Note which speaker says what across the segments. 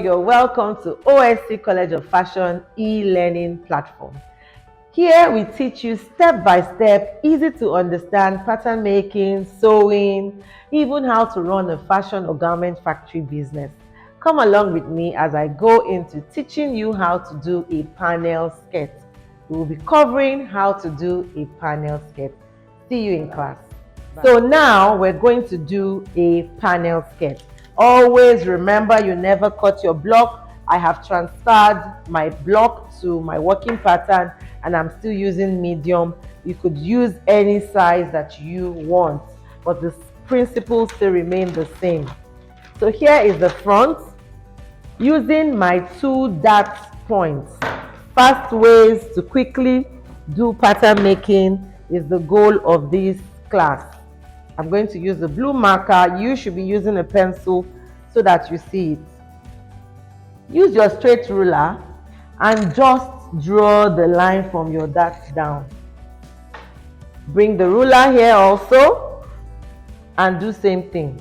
Speaker 1: you're welcome to OSC College of Fashion e-learning platform. Here we teach you step by step, easy to understand pattern making, sewing, even how to run a fashion or garment factory business. Come along with me as I go into teaching you how to do a panel skirt. We will be covering how to do a panel skirt. See you in class. So now we're going to do a panel skirt. Always remember, you never cut your block. I have transferred my block to my working pattern and I'm still using medium. You could use any size that you want, but the principles still remain the same. So here is the front. Using my 2 dart points. Fast ways to quickly do pattern making is the goal of this class. I'm going to use the blue marker. You should be using a pencil so that you see it. Use your straight ruler and just draw the line from your dart down. Bring the ruler here also and do same thing.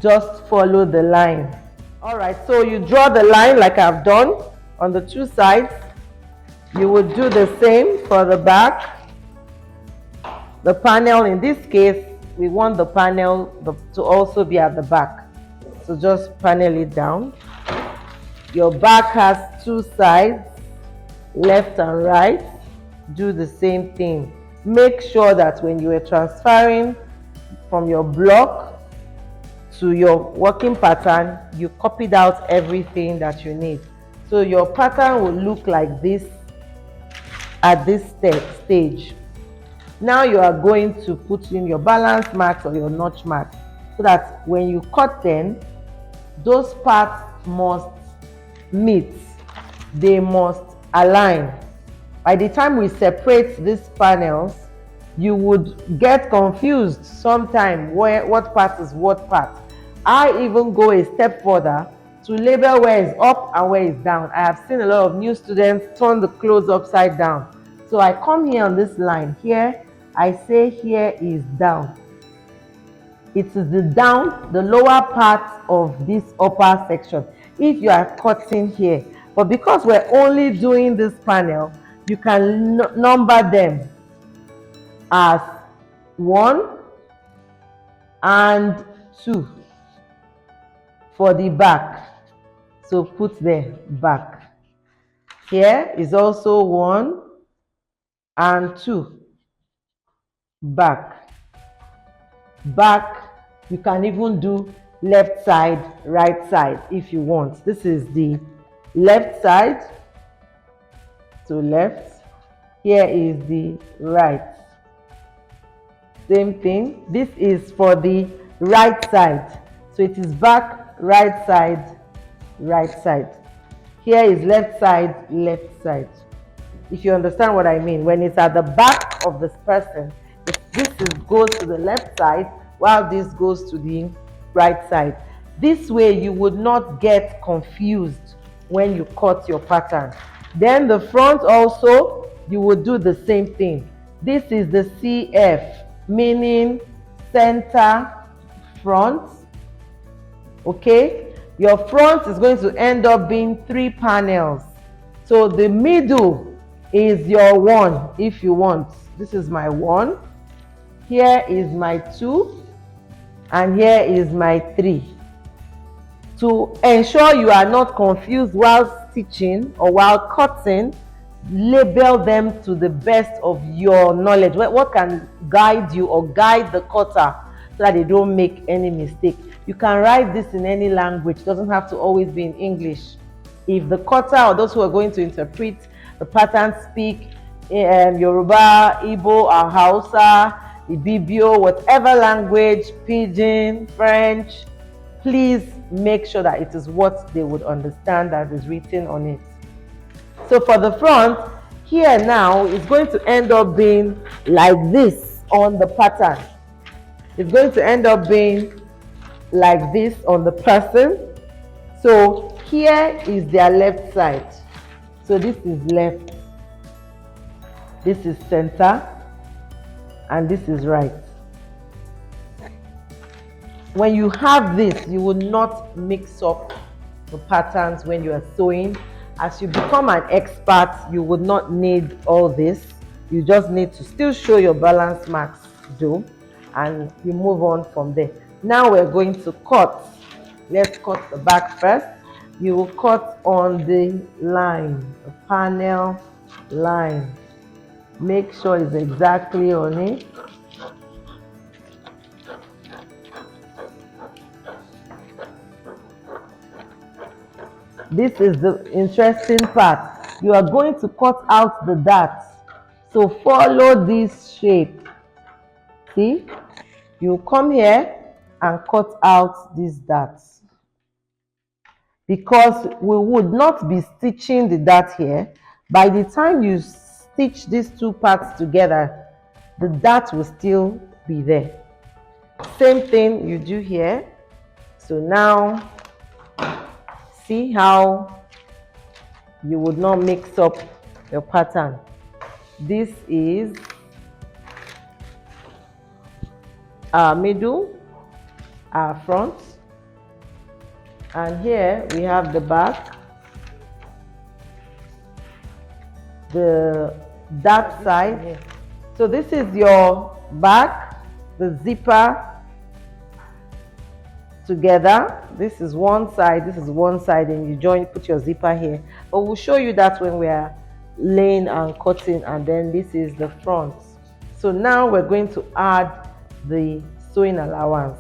Speaker 1: Just follow the line. Alright, so you draw the line like I've done on the 2 sides. You would do the same for the back. The panel, in this case, we want the panel to also be at the back. So just panel it down. Your back has 2 sides, left and right. Do the same thing. Make sure that when you are transferring from your block to your working pattern, you copied out everything that you need. So your pattern will look like this at this stage. Now you are going to put in your balance marks or your notch marks so that when you cut them, those parts must meet. They must align. By the time we separate these panels, you would get confused sometime what part is what part. I even go a step further to label where it's up and where it's down. I have seen a lot of new students turn the clothes upside down. So I come here on this line here, I say here is down. It is the down, the lower part of this upper section. If you are cutting here, but because we're only doing this panel, you can number them as 1 and 2 for the back. So put the back. Here is also 1 and 2. Back. Back. You can even do left side, right side if you want. This is the left side. So left. Here is the right. Same thing. This is for the right side. So it is back, right side, right side. Here is left side, left side. If you understand what I mean, when it's at the back of this person, this goes to the left side while this goes to the right side. This way you would not get confused when you cut your pattern. Then the front also, you would do the same thing. This is the CF, meaning center front. Okay, your front is going to end up being 3 panels. So the middle is your 1 if you want. This is my 1. Here is my 2. And here is my 3. To ensure you are not confused while stitching or while cutting, label them to the best of your knowledge. What can guide you or guide the cutter so that they don't make any mistake. You can write this in any language. It doesn't have to always be in English. If the cutter or those who are going to interpret the pattern speak Yoruba, Igbo, or Hausa, Ibibio, whatever language, Pidgin, French, please make sure that it is what they would understand that is written on it. So for the front, here now is going to end up being like this on the pattern. It's going to end up being like this on the person. So here is their left side. So this is left. This is center. And this is right. When you have this, you will not mix up the patterns when you are sewing. As you become an expert, you would not need all this. You just need to still show your balance marks though, and you move on from there. Now we're going to cut. Let's cut the back first. You will cut on the line, the panel line. Make sure it's exactly on it. This is the interesting part. You are going to cut out the darts. So follow this shape. See? You come here and cut out these darts. Because we would not be stitching the dart here. By the time you stitch these two parts together, the dart will still be there. Same thing you do here. So now, see how you would not mix up your pattern. This is our middle, our front, and here we have the back, the that side. So this is your back, the zipper together. This is one side, this is one side, and you join, put your zipper here. But we'll show you that when we are laying and cutting. And then this is the front. So now we're going to add the sewing allowance.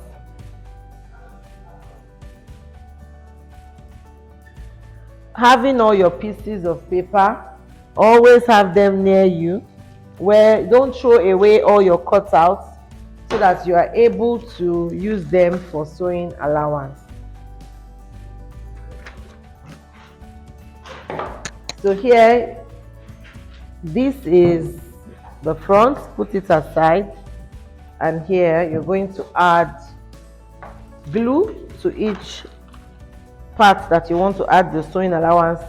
Speaker 1: Having all your pieces of paper, always have them near you, where don't throw away all your cutouts, so that you are able to use them for sewing allowance. So here, this is the front, put it aside, and here you're going to add glue to each part that you want to add the sewing allowance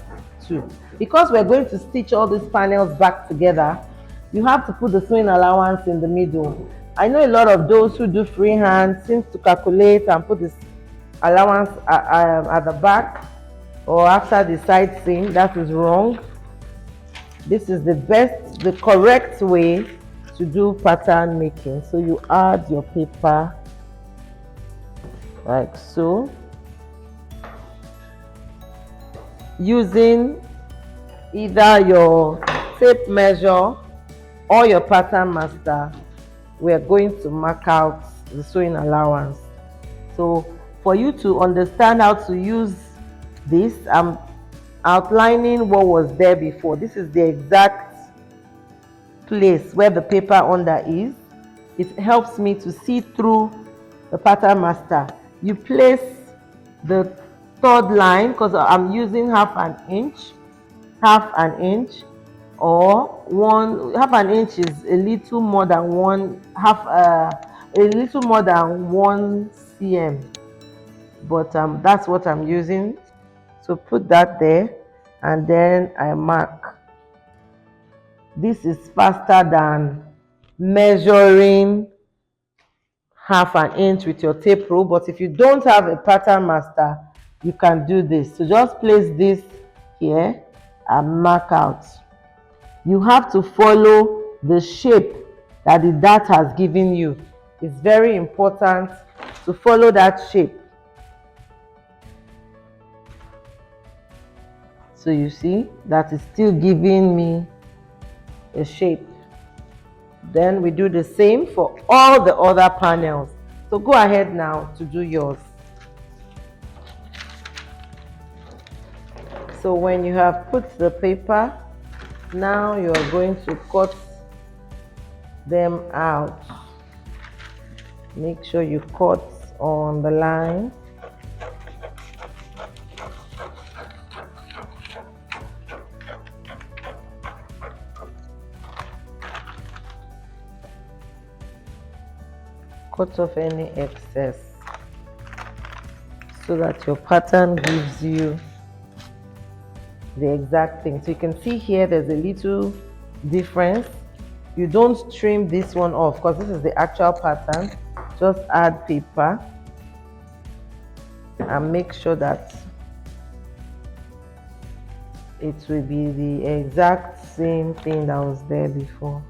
Speaker 1: to. Because we're going to stitch all these panels back together, you have to put the sewing allowance in the middle. I know a lot of those who do freehand seems to calculate and put this allowance at the back or after the side seam. That is wrong. This is the correct way to do pattern making. So you add your paper like so, using either your tape measure or your pattern master. We're going to mark out the sewing allowance. So for you to understand how to use this, I'm outlining what was there before. This is the exact place where the paper under is. It helps me to see through the pattern master. You place the third line, because I'm using half an inch, or half an inch is a little more than one cm, but that's what I'm using. So put that there, and then I mark. This is faster than measuring half an inch with your tape rule, but if you don't have a pattern master, you can do this. So just place this here and mark out. You have to follow the shape that the dart has given you. It's very important to follow that shape. So you see that is still giving me a shape. Then we do the same for all the other panels. So go ahead now to do yours. So when you have put the paper, now you are going to cut them out. Make sure you cut on the line. Cut off any excess so that your pattern gives you the exact thing. So you can see here there's a little difference. You don't trim this one off because this is the actual pattern. Just add paper and make sure that it will be the exact same thing that was there before.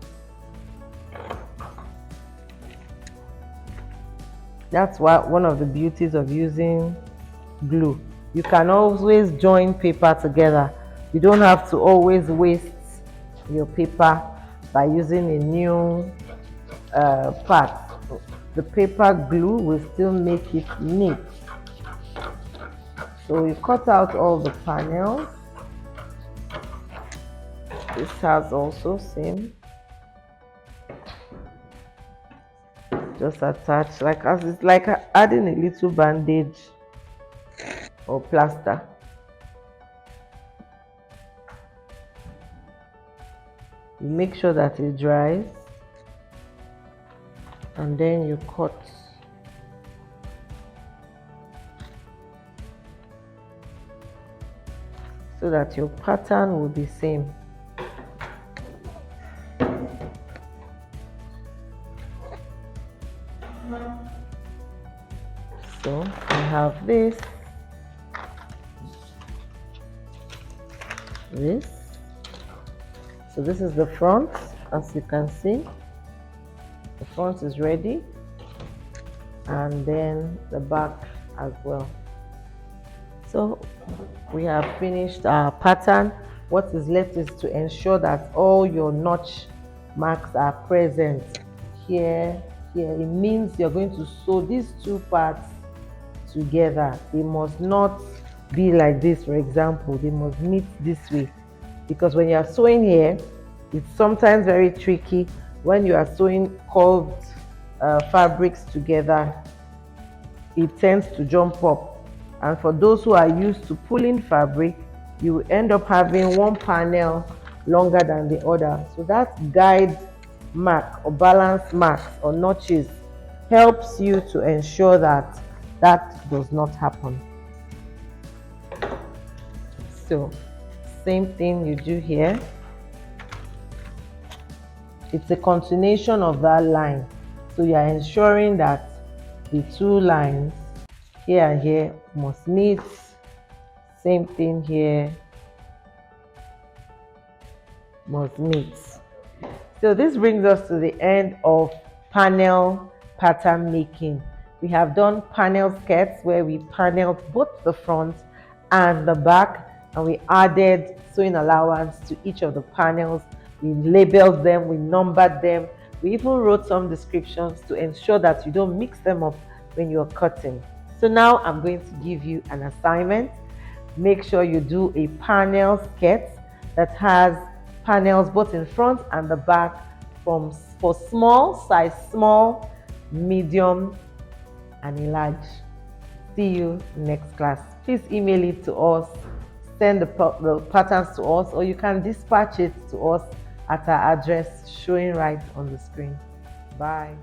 Speaker 1: That's one of the beauties of using glue. You can always join paper together. You don't have to always waste your paper by using a new part. The paper glue will still make it neat. So we cut out all the panels. This has also same. Just attach it's like adding a little bandage or plaster. You make sure that it dries and then you cut. So that your pattern will be same. So I have this. So this is the front, as you can see. The front is ready, and then the back as well. So we have finished our pattern. What is left is to ensure that all your notch marks are present here. It means you're going to sew these two parts together. They must not be like this. For example, they must meet this way, because when you are sewing here, it's sometimes very tricky when you are sewing curved fabrics together. It tends to jump up, and for those who are used to pulling fabric, you will end up having one panel longer than the other. So that guide mark or balance marks or notches helps you to ensure that that does not happen. So same thing you do here. It's a continuation of that line, so you are ensuring that the two lines here and here must meet. Same thing here must meet. So this brings us to the end of panel pattern making. We have done panel skirts where we paneled both the front and the back, and we added sewing allowance to each of the panels. We labeled them, we numbered them, we even wrote some descriptions to ensure that you don't mix them up when you're cutting. So now I'm going to give you an assignment. Make sure you do a panel skirt that has panels both in front and the back for small size, small, medium, and a large. See you next class. Please email it to us, send the patterns to us, or you can dispatch it to us at our address showing right on the screen. Bye.